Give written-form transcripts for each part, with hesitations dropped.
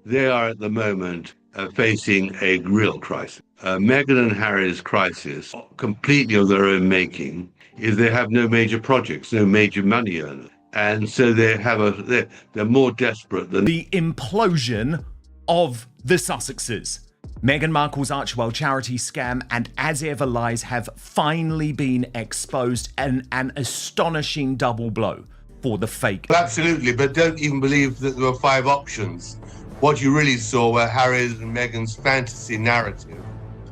they are at the moment facing a real crisis. Meghan and Harry's crisis, completely of their own making, is they have no major projects, no major money earners. And so they're more desperate than the implosion of the Sussexes. Meghan Markle's Archewell charity scam and as ever lies have finally been exposed, an astonishing double blow for the fake. Absolutely, but don't even believe that there were 5 options. What you really saw were Harry's and Meghan's fantasy narrative,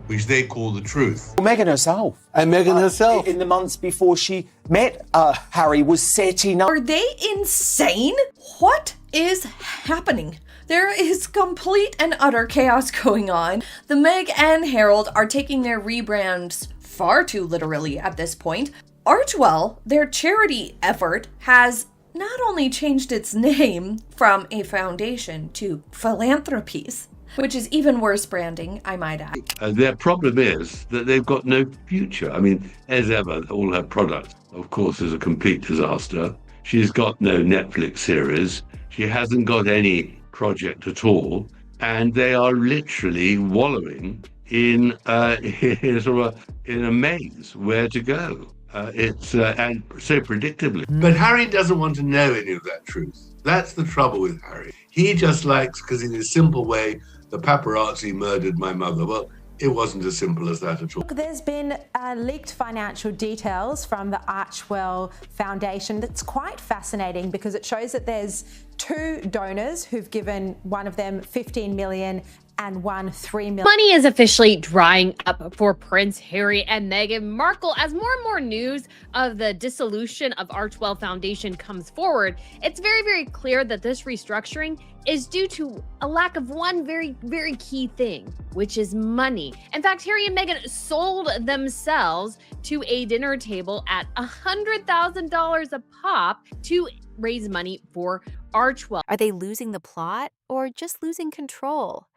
which they call the truth. Well, Meghan herself. And Meghan herself. In the months before she met Harry, was setting up. Are they insane? What is happening? There is complete and utter chaos going on. The Meg and Harold are taking their rebrands far too literally at this point. Archewell, their charity effort, has not only changed its name from a foundation to philanthropies, which is even worse branding, I might add. Their problem is that they've got no future. I mean, as ever, all her products, of course, is a complete disaster. She's got no Netflix series. She hasn't got any project at all. And they are literally wallowing in in a maze where to go. And so predictably. But Harry doesn't want to know any of that truth. That's the trouble with Harry. He just likes, because in a simple way, the paparazzi murdered my mother. Well, it wasn't as simple as that at all. There's been leaked financial details from the Archewell Foundation that's quite fascinating because it shows that there's 2 donors who've given one of them 15 million and one 3 million. Money is officially drying up for Prince Harry and Meghan Markle. As more and more news of the dissolution of Archewell Foundation comes forward, it's very, very clear that this restructuring is due to a lack of one very, very key thing, which is money. In fact, Harry and Meghan sold themselves to a dinner table at $100,000 a pop to raise money for Archewell. Are they losing the plot or just losing control?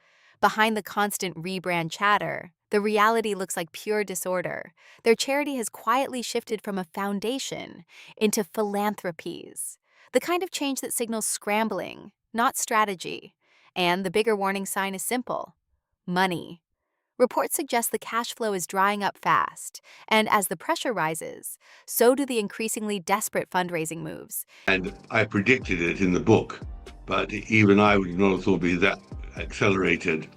Behind the constant rebrand chatter, the reality looks like pure disorder. Their charity has quietly shifted from a foundation into philanthropies, the kind of change that signals scrambling, not strategy. And the bigger warning sign is simple: money. Reports suggest the cash flow is drying up fast, and as the pressure rises, so do the increasingly desperate fundraising moves. And I predicted it in the book, but even I would not have thought it'd be that accelerated.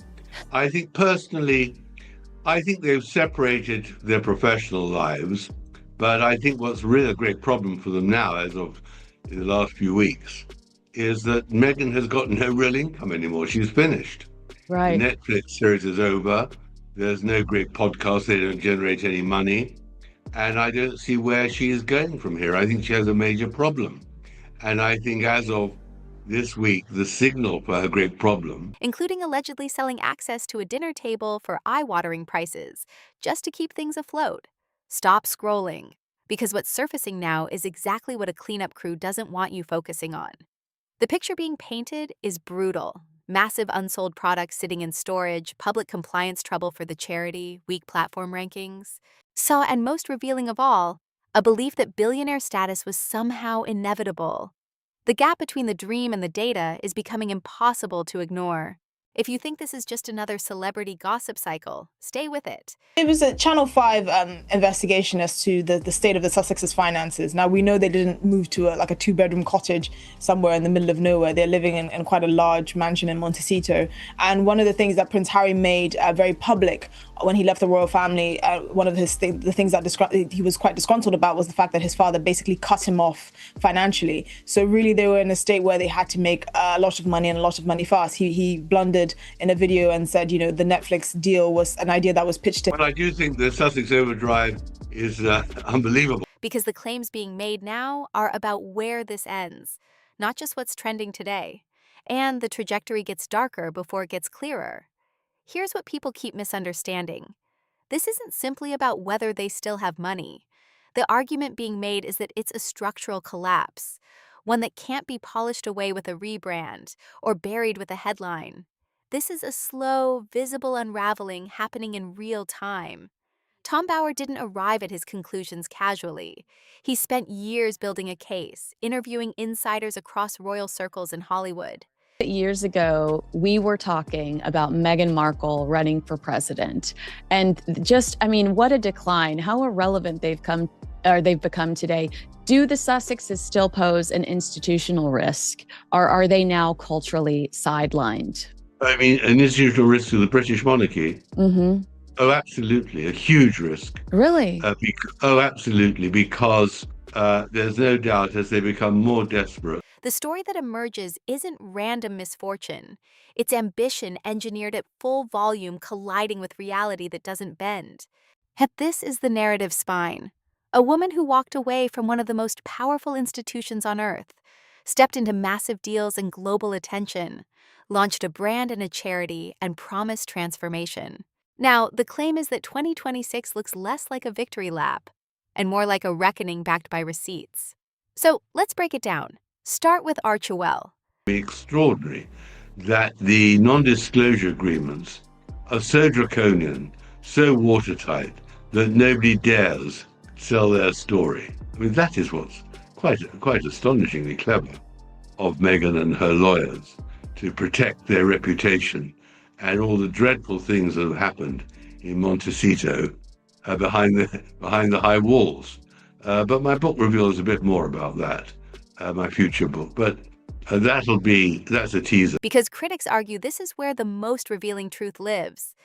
I think personally, they've separated their professional lives, but I think what's really a great problem for them now, as of in the last few weeks, is that Meghan has got no real income anymore. She's finished. Right. The Netflix series is over. There's no great podcast. They don't generate any money. And I don't see where she is going from here. I think she has a major problem. And I think as of this week, the signal for her great problem, including allegedly selling access to a dinner table for eye-watering prices, just to keep things afloat. Stop scrolling, because what's surfacing now is exactly what a cleanup crew doesn't want you focusing on. The picture being painted is brutal. Massive unsold products sitting in storage, public compliance trouble for the charity, weak platform rankings. So, and most revealing of all, a belief that billionaire status was somehow inevitable. The gap between the dream and the data is becoming impossible to ignore. If you think this is just another celebrity gossip cycle, stay with it. It was a Channel 5 investigation as to the state of the Sussexes' finances. Now, we know they didn't move to a 2-bedroom cottage somewhere in the middle of nowhere. They're living in quite a large mansion in Montecito. And one of the things that Prince Harry made very public when he left the royal family, one of the things that he was quite disgruntled about was the fact that his father basically cut him off financially. So really, they were in a state where they had to make a lot of money and a lot of money fast. He blundered in a video and said, the Netflix deal was an idea that was pitched to him. But I do think the Sussex Overdrive is unbelievable. Because the claims being made now are about where this ends, not just what's trending today. And the trajectory gets darker before it gets clearer. Here's what people keep misunderstanding. This isn't simply about whether they still have money. The argument being made is that it's a structural collapse, one that can't be polished away with a rebrand or buried with a headline. This is a slow, visible unraveling happening in real time. Tom Bower didn't arrive at his conclusions casually. He spent years building a case, interviewing insiders across royal circles in Hollywood. Years ago, we were talking about Meghan Markle running for president. And just, I mean, what a decline, how irrelevant they've become today. Do the Sussexes still pose an institutional risk, or are they now culturally sidelined? I mean, an institutional risk to the British monarchy? Mm-hmm. Oh, absolutely. A huge risk. Really? Absolutely. Because there's no doubt as they become more desperate. The story that emerges isn't random misfortune. It's ambition engineered at full volume colliding with reality that doesn't bend. Yet this is the narrative spine. A woman who walked away from one of the most powerful institutions on earth, stepped into massive deals and global attention, launched a brand and a charity, and promised transformation. Now, the claim is that 2026 looks less like a victory lap and more like a reckoning backed by receipts. So let's break it down. Start with Archewell. Extraordinary that the non-disclosure agreements are so draconian, so watertight, that nobody dares sell their story. I mean, that is what's quite astonishingly clever of Meghan and her lawyers to protect their reputation and all the dreadful things that have happened in Montecito behind the high walls. But my book reveals a bit more about that, my future book. But that's a teaser. Because critics argue this is where the most revealing truth lives.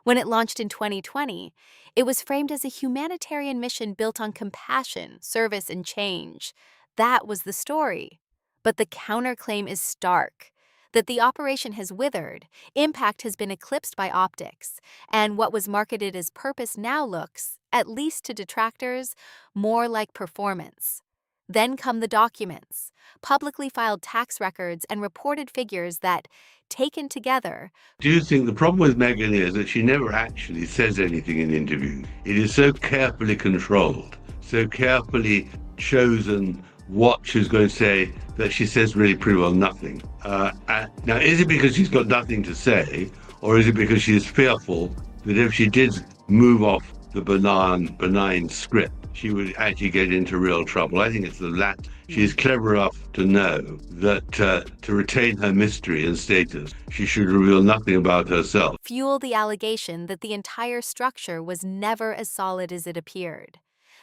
When it launched in 2020, it was framed as a humanitarian mission built on compassion, service, and change. That was the story. But the counterclaim is stark, that the operation has withered, impact has been eclipsed by optics, and what was marketed as purpose now looks, at least to detractors, more like performance. Then come the documents, publicly filed tax records, and reported figures that, taken together... Do you think the problem with Meghan is that she never actually says anything in interviews? It is so carefully controlled, so carefully chosen what she's going to say that she says really pretty well nothing. Now, is it because she's got nothing to say, or is it because she is fearful that if she did move off the benign script, she would actually get into real trouble? I think it's the latter. She is clever enough to know that to retain her mystery and status, she should reveal nothing about herself. Fuel the allegation that the entire structure was never as solid as it appeared.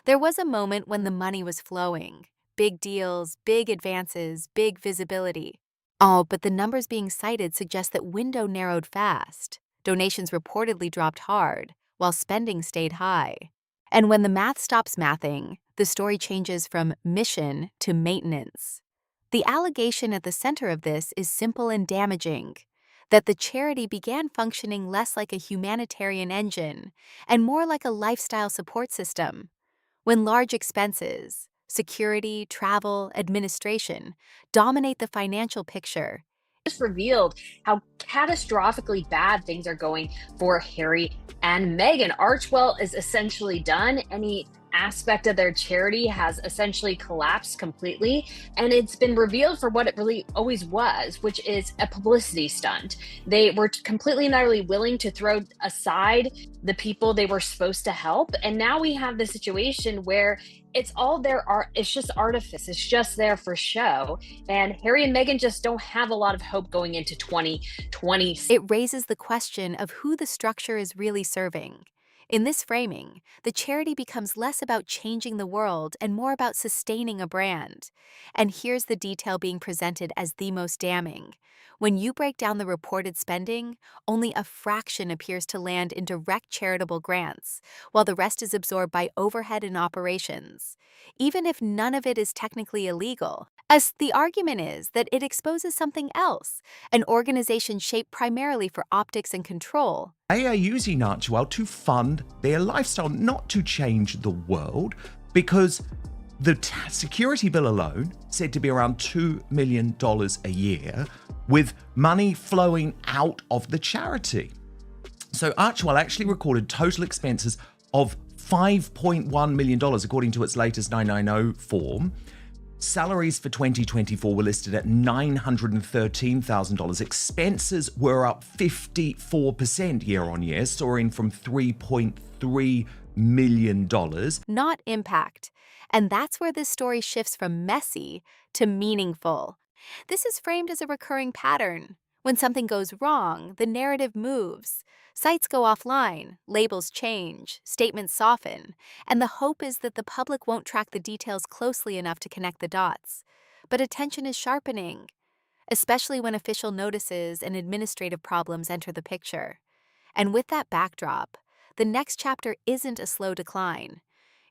There was a moment when the money was flowing. Big deals, big advances, big visibility. Oh, but the numbers being cited suggest that window narrowed fast. Donations reportedly dropped hard, while spending stayed high. And when the math stops mathing, the story changes from mission to maintenance. The allegation at the center of this is simple and damaging, that the charity began functioning less like a humanitarian engine and more like a lifestyle support system. When large expenses, security, travel, administration, dominate the financial picture. Just revealed how catastrophically bad things are going for Harry and Meghan. Archewell is essentially done. Any aspect of their charity has essentially collapsed completely, and it's been revealed for what it really always was, which is a publicity stunt. They were completely and utterly willing to throw aside the people they were supposed to help, and now we have the situation where it's all their art. It's just artifice. It's just there for show. And Harry and Meghan just don't have a lot of hope going into 2020. It raises the question of who the structure is really serving. In this framing, the charity becomes less about changing the world and more about sustaining a brand. And here's the detail being presented as the most damning. When you break down the reported spending, only a fraction appears to land in direct charitable grants, while the rest is absorbed by overhead and operations, even if none of it is technically illegal. As the argument is that it exposes something else, an organization shaped primarily for optics and control. They are using Archewell to fund their lifestyle, not to change the world, because the security bill alone said to be around $2 million a year, with money flowing out of the charity. So Archewell actually recorded total expenses of $5.1 million, according to its latest 990 form. Salaries for 2024 were listed at $913,000. Expenses were up 54% year on year, soaring from $3.3 million. Not impact. And that's where this story shifts from messy to meaningful. This is framed as a recurring pattern. When something goes wrong, the narrative moves. Sites go offline, labels change, statements soften, and the hope is that the public won't track the details closely enough to connect the dots. But attention is sharpening, especially when official notices and administrative problems enter the picture. And with that backdrop, the next chapter isn't a slow decline.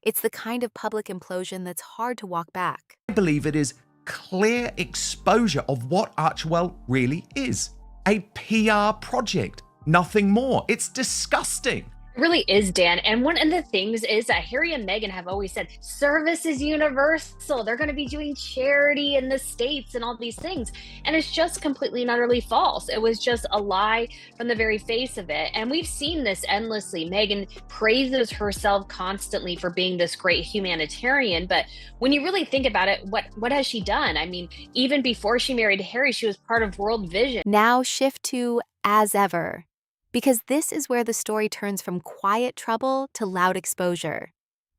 It's the kind of public implosion that's hard to walk back. I believe it is clear exposure of what Archewell really is. A PR project, nothing more. It's disgusting. It really is, Dan. And one of the things is that Harry and Meghan have always said service is universal. They're going to be doing charity in the States and all these things. And it's just completely and utterly false. It was just a lie from the very face of it. And we've seen this endlessly. Meghan praises herself constantly for being this great humanitarian. But when you really think about it, what has she done? I mean, even before she married Harry, she was part of World Vision. Now shift to as ever, because this is where the story turns from quiet trouble to loud exposure.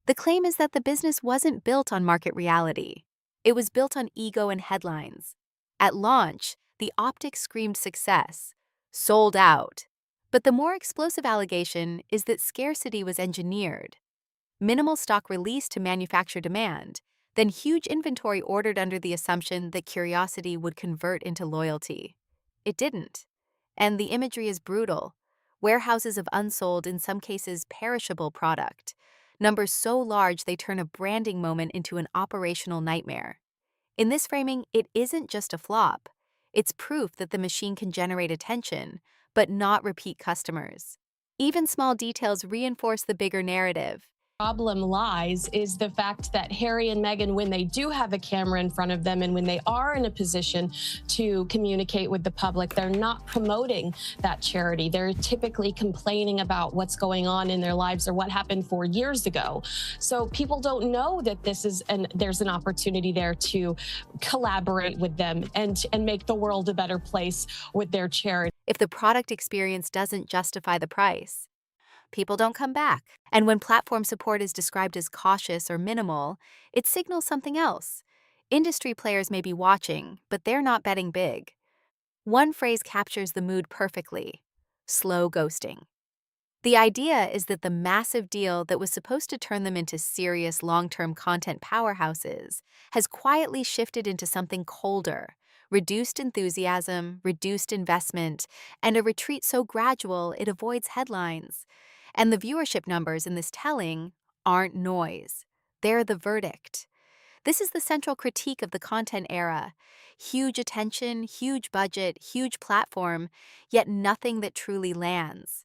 The claim is that the business wasn't built on market reality. It was built on ego and headlines. At launch, the optics screamed success, sold out. But the more explosive allegation is that scarcity was engineered. Minimal stock released to manufacture demand, then huge inventory ordered under the assumption that curiosity would convert into loyalty. It didn't. And the imagery is brutal. Warehouses of unsold, in some cases perishable product. Numbers so large they turn a branding moment into an operational nightmare. In this framing, it isn't just a flop. It's proof that the machine can generate attention, but not repeat customers. Even small details reinforce the bigger narrative. Problem lies is the fact that Harry and Meghan, when they do have a camera in front of them and when they are in a position to communicate with the public, they're not promoting that charity. They're typically complaining about what's going on in their lives or what happened 4 years ago. So people don't know that there's an opportunity there to collaborate with them and make the world a better place with their charity. If the product experience doesn't justify the price, people don't come back. And when platform support is described as cautious or minimal, it signals something else. Industry players may be watching, but they're not betting big. One phrase captures the mood perfectly: slow ghosting. The idea is that the massive deal that was supposed to turn them into serious long-term content powerhouses has quietly shifted into something colder: reduced enthusiasm, reduced investment, and a retreat so gradual it avoids headlines. And the viewership numbers in this telling aren't noise. They're the verdict. This is the central critique of the content era. Huge attention, huge budget, huge platform, yet nothing that truly lands.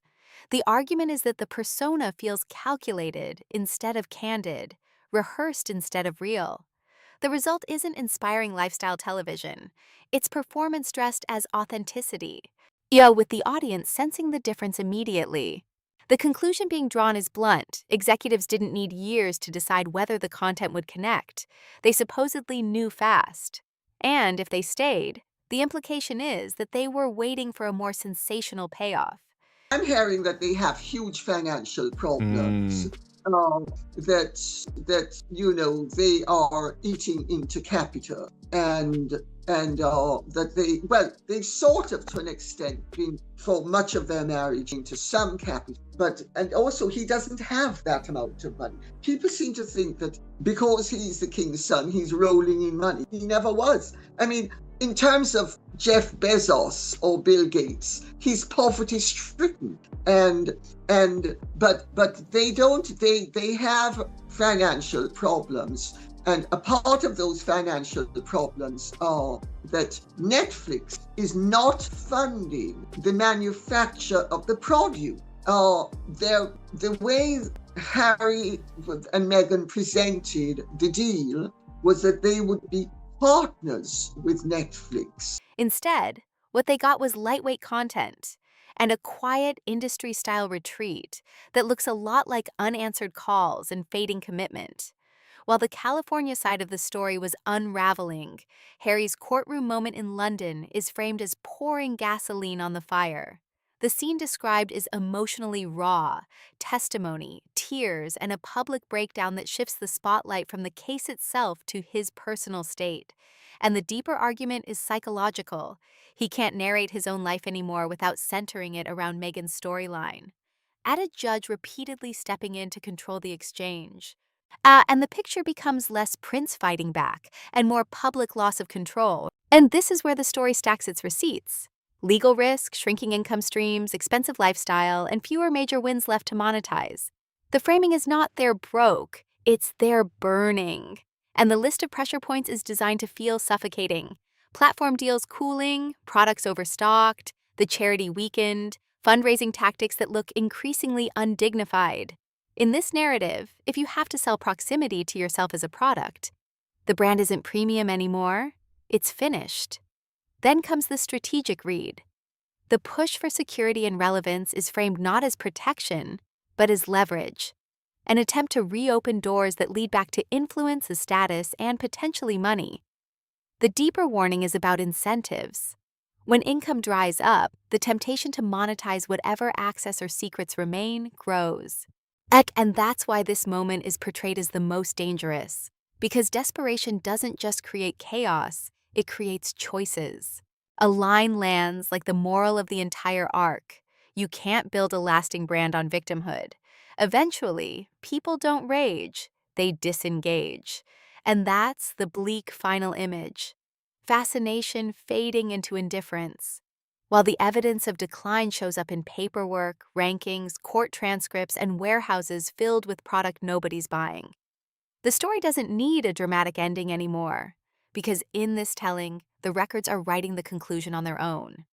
The argument is that the persona feels calculated instead of candid, rehearsed instead of real. The result isn't inspiring lifestyle television. It's performance dressed as authenticity, with the audience sensing the difference immediately. The conclusion being drawn is blunt. Executives didn't need years to decide whether the content would connect. They supposedly knew fast. And if they stayed, the implication is that they were waiting for a more sensational payoff. I'm hearing that they have huge financial problems. That they are eating into capital, and that they sort of, to an extent, been for much of their marriage into some capital, and also he doesn't have that amount of money. People seem to think that because he's the king's son, he's rolling in money. He never was. I mean, in terms of Jeff Bezos or Bill Gates, he's poverty stricken, but they have financial problems, and a part of those financial problems are that Netflix is not funding the manufacture of the produce. The way Harry and Meghan presented the deal was that they would be partners with Netflix. Instead, what they got was lightweight content and a quiet industry-style retreat that looks a lot like unanswered calls and fading commitment. While the California side of the story was unraveling, Harry's courtroom moment in London is framed as pouring gasoline on the fire. The scene described is emotionally raw: testimony, tears, and a public breakdown that shifts the spotlight from the case itself to his personal state. And the deeper argument is psychological. He can't narrate his own life anymore without centering it around Meghan's storyline. Add a judge repeatedly stepping in to control the exchange. And the picture becomes less Prince fighting back and more public loss of control. And this is where the story stacks its receipts. Legal risk, shrinking income streams, expensive lifestyle, and fewer major wins left to monetize. The framing is not they're broke, it's they're burning. And the list of pressure points is designed to feel suffocating. Platform deals cooling, products overstocked, the charity weakened, fundraising tactics that look increasingly undignified. In this narrative, if you have to sell proximity to yourself as a product, the brand isn't premium anymore, it's finished. Then comes the strategic read. The push for security and relevance is framed not as protection, but as leverage, an attempt to reopen doors that lead back to influence, status, and potentially money. The deeper warning is about incentives. When income dries up, the temptation to monetize whatever access or secrets remain grows. And that's why this moment is portrayed as the most dangerous, because desperation doesn't just create chaos, it creates choices. A line lands like the moral of the entire arc. You can't build a lasting brand on victimhood. Eventually, people don't rage, they disengage. And that's the bleak final image. Fascination fading into indifference, while the evidence of decline shows up in paperwork, rankings, court transcripts, and warehouses filled with product nobody's buying. The story doesn't need a dramatic ending anymore, because in this telling, the records are writing the conclusion on their own.